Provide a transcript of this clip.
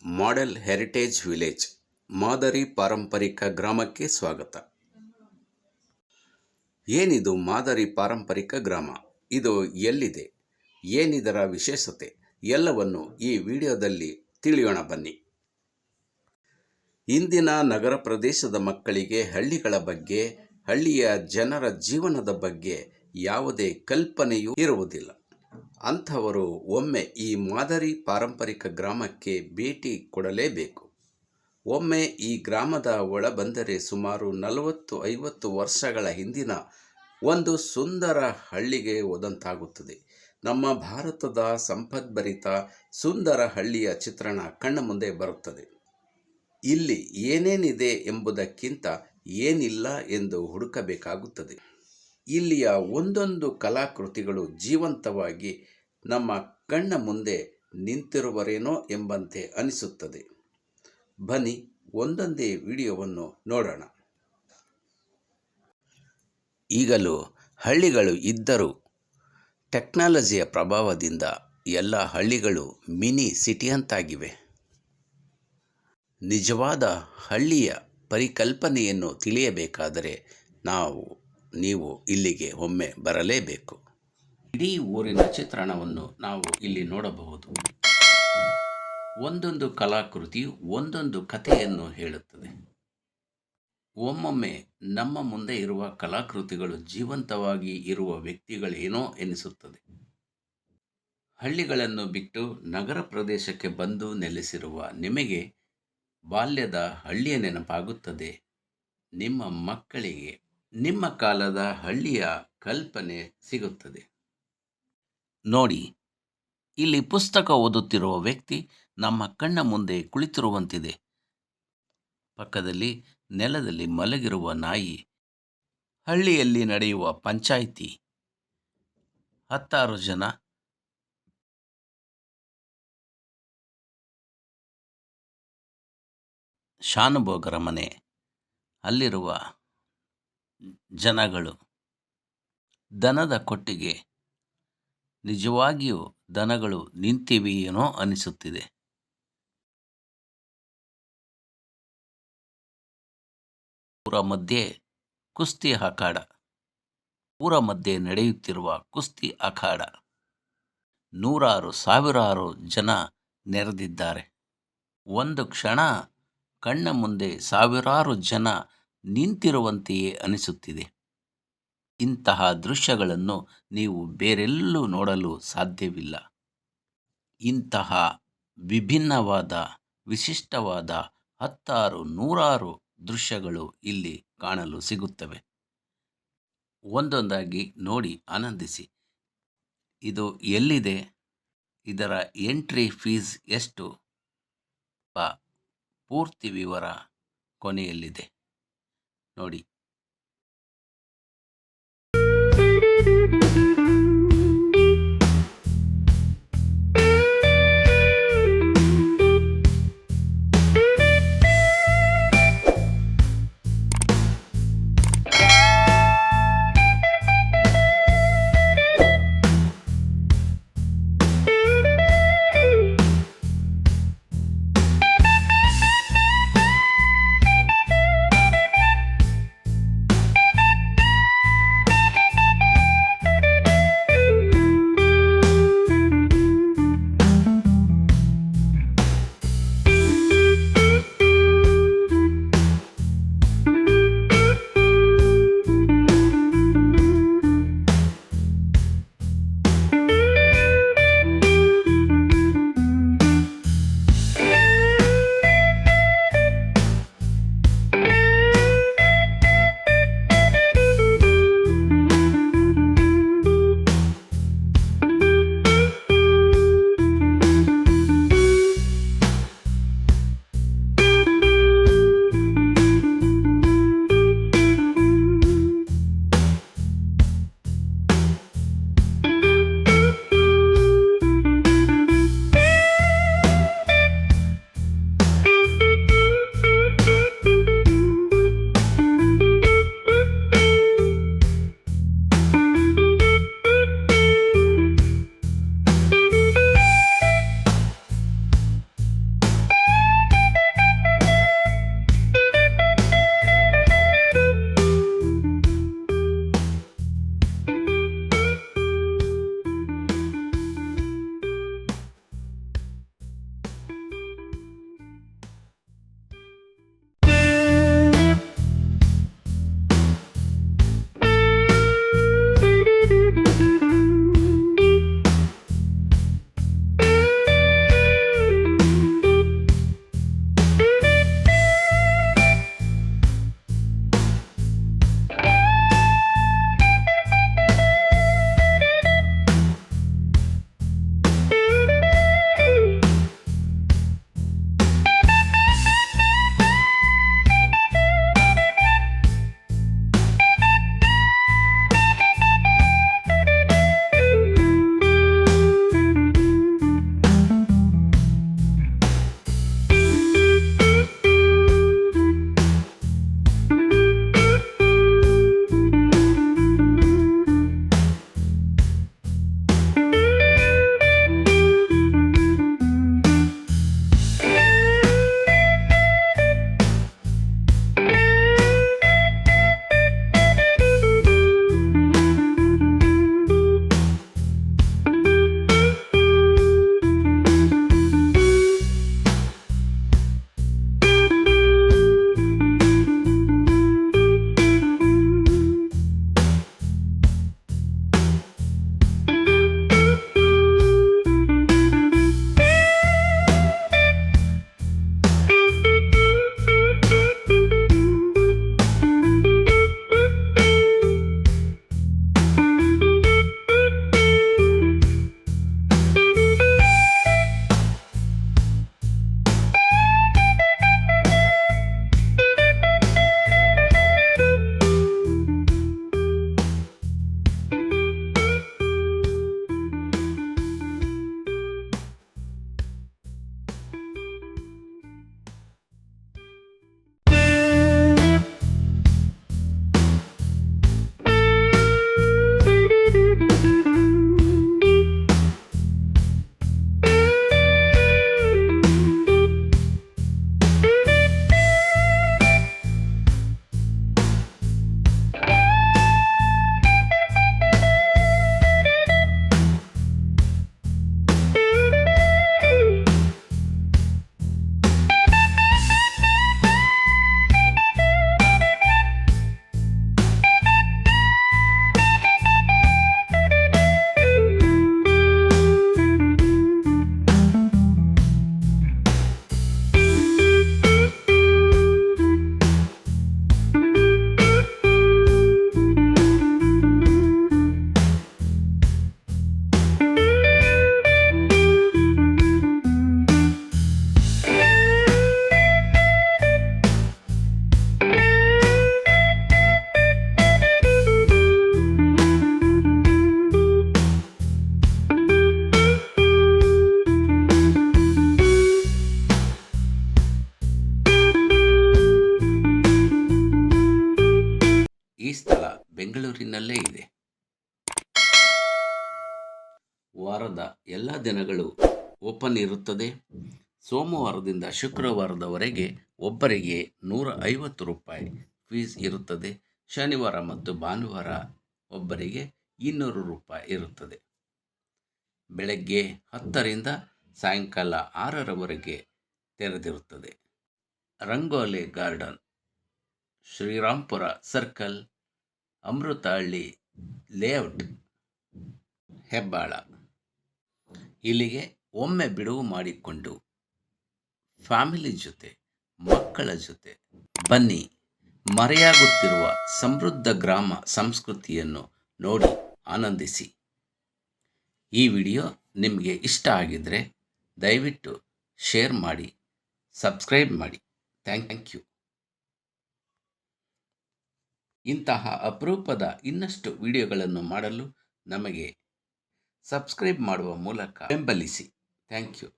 Model heritage village ಮಾದರಿ ಪಾರಂಪರಿಕ ಗ್ರಾಮಕ್ಕೆ ಸ್ವಾಗತ. ಏನಿದು ಮಾದರಿ ಪಾರಂಪರಿಕ ಗ್ರಾಮ? ಇದು ಎಲ್ಲಿದೆ? ಏನಿದರ ವಿಶೇಷತೆ? ಎಲ್ಲವನ್ನು ಈ ವಿಡಿಯೋದಲ್ಲಿ ತಿಳಿಯೋಣ ಬನ್ನಿ. ಇಂದಿನ ನಗರ ಪ್ರದೇಶದ ಮಕ್ಕಳಿಗೆ ಹಳ್ಳಿಗಳ ಬಗ್ಗೆ, ಹಳ್ಳಿಯ ಜನರ ಜೀವನದ ಬಗ್ಗೆ ಯಾವುದೇ ಕಲ್ಪನೆಯೂ ಇರುವುದಿಲ್ಲ. ಅಂಥವರು ಒಮ್ಮೆ ಈ ಮಾದರಿ ಪಾರಂಪರಿಕ ಗ್ರಾಮಕ್ಕೆ ಭೇಟಿ ಕೊಡಲೇಬೇಕು. ಒಮ್ಮೆ ಈ ಗ್ರಾಮದ ಒಳ ಬಂದರೆ ಸುಮಾರು 40-50 ವರ್ಷಗಳ ಹಿಂದಿನ ಒಂದು ಸುಂದರ ಹಳ್ಳಿಗೆ ಹೋದಂತಾಗುತ್ತದೆ. ನಮ್ಮ ಭಾರತದ ಸಂಪದ್ಭರಿತ ಸುಂದರ ಹಳ್ಳಿಯ ಚಿತ್ರಣ ಕಣ್ಣ ಮುಂದೆ ಬರುತ್ತದೆ. ಇಲ್ಲಿ ಏನೇನಿದೆ ಎಂಬುದಕ್ಕಿಂತ ಏನಿಲ್ಲ ಎಂದು ಹುಡುಕಬೇಕಾಗುತ್ತದೆ. ಇಲ್ಲಿಯ ಒಂದೊಂದು ಕಲಾಕೃತಿಗಳು ಜೀವಂತವಾಗಿ ನಮ್ಮ ಕಣ್ಣ ಮುಂದೆ ನಿಂತಿರುವರೇನೋ ಎಂಬಂತೆ ಅನಿಸುತ್ತದೆ. ಬನ್ನಿ ಒಂದೊಂದೇ ವಿಡಿಯೋವನ್ನು ನೋಡೋಣ. ಈಗಲೂ ಹಳ್ಳಿಗಳು ಇದ್ದರೂ ಟೆಕ್ನಾಲಜಿಯ ಪ್ರಭಾವದಿಂದ ಎಲ್ಲ ಹಳ್ಳಿಗಳು ಮಿನಿ ಸಿಟಿಯಂತಾಗಿವೆ. ನಿಜವಾದ ಹಳ್ಳಿಯ ಪರಿಕಲ್ಪನೆಯನ್ನು ತಿಳಿಯಬೇಕಾದರೆ ನೀವು ಇಲ್ಲಿಗೆ ಒಮ್ಮೆ ಬರಲೇಬೇಕು. ಇಡೀ ಊರಿನ ಚಿತ್ರಣವನ್ನು ನಾವು ಇಲ್ಲಿ ನೋಡಬಹುದು. ಒಂದೊಂದು ಕಲಾಕೃತಿಯು ಒಂದೊಂದು ಕಥೆಯನ್ನು ಹೇಳುತ್ತದೆ. ಒಮ್ಮೊಮ್ಮೆ ನಮ್ಮ ಮುಂದೆ ಇರುವ ಕಲಾಕೃತಿಗಳು ಜೀವಂತವಾಗಿ ಇರುವ ವ್ಯಕ್ತಿಗಳೇನೋ ಎನಿಸುತ್ತದೆ. ಹಳ್ಳಿಗಳನ್ನು ಬಿಟ್ಟು ನಗರ ಪ್ರದೇಶಕ್ಕೆ ಬಂದು ನೆಲೆಸಿರುವ ನಿಮಗೆ ಬಾಲ್ಯದ ಹಳ್ಳಿಯ ನೆನಪಾಗುತ್ತದೆ. ನಿಮ್ಮ ಮಕ್ಕಳಿಗೆ ನಿಮ್ಮ ಕಾಲದ ಹಳ್ಳಿಯ ಕಲ್ಪನೆ ಸಿಗುತ್ತದೆ. ನೋಡಿ, ಇಲ್ಲಿ ಪುಸ್ತಕ ಓದುತ್ತಿರುವ ವ್ಯಕ್ತಿ ನಮ್ಮ ಕಣ್ಣ ಮುಂದೆ ಕುಳಿತಿರುವಂತಿದೆ. ಪಕ್ಕದಲ್ಲಿ ನೆಲದಲ್ಲಿ ಮಲಗಿರುವ ನಾಯಿ. ಹಳ್ಳಿಯಲ್ಲಿ ನಡೆಯುವ ಪಂಚಾಯಿತಿ. 10 ಜನ ಶಾನುಭೋಗರ ಮನೆ. ಅಲ್ಲಿರುವ ಜನಗಳು. ದನದ ಕೊಟ್ಟಿಗೆ. ನಿಜವಾಗಿಯೂ ದನಗಳು ನಿಂತಿವೆಯೇನೋ ಅನಿಸುತ್ತಿದೆ. ಊರ ಮಧ್ಯೆ ಕುಸ್ತಿ ಅಖಾಡ. ಊರ ಮಧ್ಯೆ ನಡೆಯುತ್ತಿರುವ ಕುಸ್ತಿ ಅಖಾಡ. ನೂರಾರು ಸಾವಿರಾರು ಜನ ನೆರೆದಿದ್ದಾರೆ. ಒಂದು ಕ್ಷಣ ಕಣ್ಣ ಮುಂದೆ ಸಾವಿರಾರು ಜನ ನಿಂತಿರುವಂತೆಯೇ ಅನಿಸುತ್ತಿದೆ. ಇಂತಹ ದೃಶ್ಯಗಳನ್ನು ನೀವು ಬೇರೆಲ್ಲೂ ನೋಡಲು ಸಾಧ್ಯವಿಲ್ಲ. ಇಂತಹ ವಿಭಿನ್ನವಾದ, ವಿಶಿಷ್ಟವಾದ 10-100 ದೃಶ್ಯಗಳು ಇಲ್ಲಿ ಕಾಣಲು ಸಿಗುತ್ತವೆ. ಒಂದೊಂದಾಗಿ ನೋಡಿ ಆನಂದಿಸಿ. ಇದು ಎಲ್ಲಿದೆ? ಇದರ ಎಂಟ್ರಿ ಫೀಸ್ ಎಷ್ಟು? ಪೂರ್ತಿ ವಿವರ ಕೊನೆಯಲ್ಲಿದೆ ನೋಡಿ. ವಾರದ ಎಲ್ಲ ದಿನಗಳು ಓಪನ್ ಇರುತ್ತದೆ. ಸೋಮವಾರದಿಂದ ಶುಕ್ರವಾರದವರೆಗೆ ಒಬ್ಬರಿಗೆ 150 ರೂಪಾಯಿ ಫೀಸ್ ಇರುತ್ತದೆ. ಶನಿವಾರ ಮತ್ತು ಭಾನುವಾರ ಒಬ್ಬರಿಗೆ 200 ರೂಪಾಯಿ ಇರುತ್ತದೆ. ಬೆಳಗ್ಗೆ 10ರಿಂದ ಸಾಯಂಕಾಲ 6ರವರೆಗೆ ತೆರೆದಿರುತ್ತದೆ. Rangoli garden, Srirampura circle, Amruthahalli layout, Hebbal. ಇಲ್ಲಿಗೆ ಒಮ್ಮೆ ಬಿಡುವು ಮಾಡಿಕೊಂಡು ಫ್ಯಾಮಿಲಿ ಜೊತೆ, ಮಕ್ಕಳ ಜೊತೆ ಬನ್ನಿ. ಮರೆಯಾಗುತ್ತಿರುವ ಸಮೃದ್ಧ ಗ್ರಾಮ ಸಂಸ್ಕೃತಿಯನ್ನು ನೋಡಿ ಆನಂದಿಸಿ. ಈ ವಿಡಿಯೋ ನಿಮಗೆ ಇಷ್ಟ ಆಗಿದ್ದರೆ ದಯವಿಟ್ಟು ಶೇರ್ ಮಾಡಿ, ಸಬ್ಸ್ಕ್ರೈಬ್ ಮಾಡಿ. Thank you. ಇಂತಹ ಅಪರೂಪದ ಇನ್ನಷ್ಟು ವಿಡಿಯೋಗಳನ್ನು ಮಾಡಲು ನಮಗೆ ಸಬ್ಸ್ಕ್ರೈಬ್ ಮಾಡುವ ಮೂಲಕ ಬೆಂಬಲಿಸಿ. Thank you.